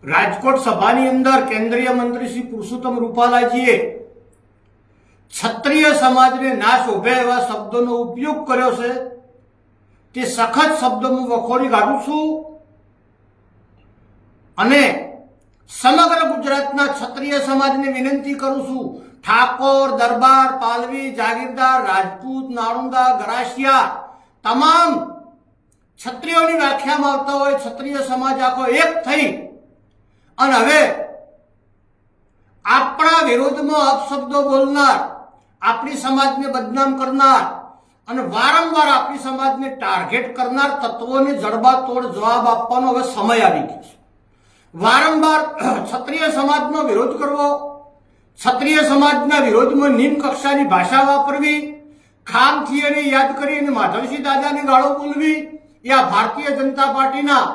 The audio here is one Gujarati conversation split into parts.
રાજકોટ સભાની અંદર કેન્દ્રીય મંત્રી શ્રી પુરુષોત્તમ રૂપાલાજીએ ક્ષત્રિય સમાજને ના શોભે એવા શબ્દોનો ઉપયોગ કર્યો છે તે સખત શબ્દોમાં વખોડી કાઢું છું અને સમગ્ર ગુજરાતના ક્ષત્રિય સમાજને વિનંતી કરું છું. ઠાકોર, દરબાર, પાલવી, જાગીરદાર, રાજપૂત, નાળુંદા, ગરાસિયા તમામ ક્ષત્રિયોની વ્યાખ્યામાં આવતા હોય ક્ષત્રિય સમાજ આખો એક થઈ અને હવે આપણા વિરોધમાં અપશબ્દો બોલનાર, આપણી સમાજને બદનામ કરનાર અને વારંવાર આપણી સમાજને ટાર્ગેટ કરનાર તત્વોને જડબાતોડ જવાબ આપવાનો હવે સમય આવી ગયો છે. વારંવાર ક્ષત્રિય સમાજનો વિરોધ કરવો, ક્ષત્રિય સમાજના વિરોધમાં નિમ્ન કક્ષાની ભાષા વાપરવી, ખામથી એને યાદ કરી અને માધવસિંહ દાદાને ગાળો બોલવી એ આ ભારતીય જનતા પાર્ટીના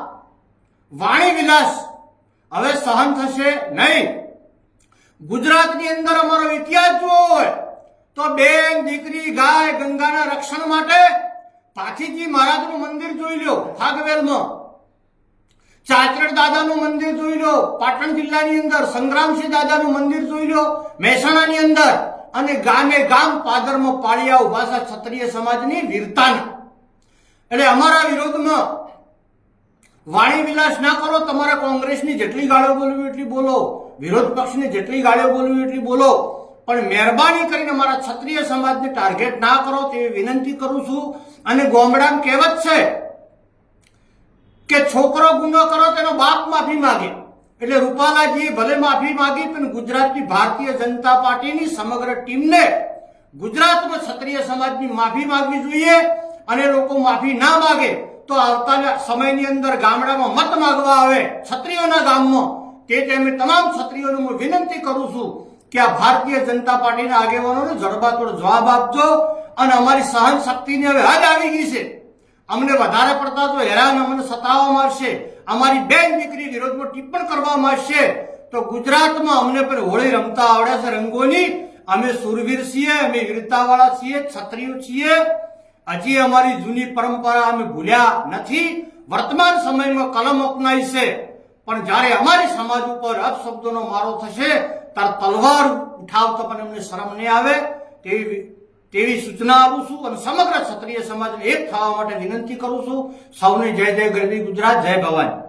વાણી વિલાસ હવે સહન થશે નહીં. ગુજરાતની અંદર અમારો ઇતિહાસ જોવો હોય તો બેન, દીકરી, ગાય, ગંગાના રક્ષણ માટે પાથીજી મહારાજનું મંદિર જોઈ લો ફાગવેલમાં, ચાચરડ દાદાનું મંદિર જોઈ લો પાટણ જિલ્લાની અંદર, સંગ્રામસિંહ દાદાનું મંદિર જોઈ લો મહેસાણાની અંદર અને ગામે ગામ પાદરમાં પાળિયા ઉભા છે ક્ષત્રિય સમાજની વીરતાના. એટલે અમારા વિરોધમાં વાણી વિલાસ ના કરો. તમારે કોંગ્રેસની જેટલી ગાળો બોલવી એટલી બોલો, વિરોધ પક્ષની જેટલી ગાળો બોલવી એટલી બોલો, પણ મહેરબાની કરીને અમારા ક્ષત્રિય સમાજને ટાર્ગેટ ના કરો તેવી વિનંતી કરું છું. અને ગોમડામાં કહેવત છે કે છોકરો ગુનો કરો તેનો બાપ માફી માગે, એટલે રૂપાલાજીએ ભલે માફી માગી પણ ગુજરાતની ભારતીય જનતા પાર્ટીની સમગ્ર ટીમને ગુજરાતમાં ક્ષત્રિય સમાજની માફી માંગવી જોઈએ. અને લોકો માફી ના માગે તો આવતા સમયની અંદર ગામડામાં મત માંગવા આવે ક્ષત્રિયોના ગામમાં, તે ટાઈમે તમામ ક્ષત્રિયોને હું વિનંતી કરું છું કે આ ભારતીય જનતા પાર્ટીના આગેવાનોને જડબાતોડ જવાબ આપજો. અને અમારી સહન શક્તિની હવે હદ આવી ગઈ છે. અમને વધારે પડતા તો હેરાન અમને સતાવવામાં આવશે, અમારી બેન દીકરી વિરોધમાં ટિપ્પણ કરવામાં આવશે તો ગુજરાતમાં અમને પણ હોળી રમતા આવડે છે રંગોની. અમે સુરવીર છીએ, અમે વીરતાવાળા છીએ, ક્ષત્રિયો છીએ. હજી અમારી જૂની પરંપરા અમે ભૂલ્યા નથી. વર્તમાન સમયમાં કલમ અપનાવી છે પણ જ્યારે અમારી સમાજ ઉપર અપશબ્દોનો મારો થશે ત્યારે તલવાર ઉઠાવતા પણ અમને શરમ નહીં આવે તેવી સૂચના આપું છું અને સમગ્ર ક્ષત્રિય સમાજને એક થવા માટે વિનંતી કરું છું. સૌને જય જય ગરવી ગુજરાત, જય ભવાની.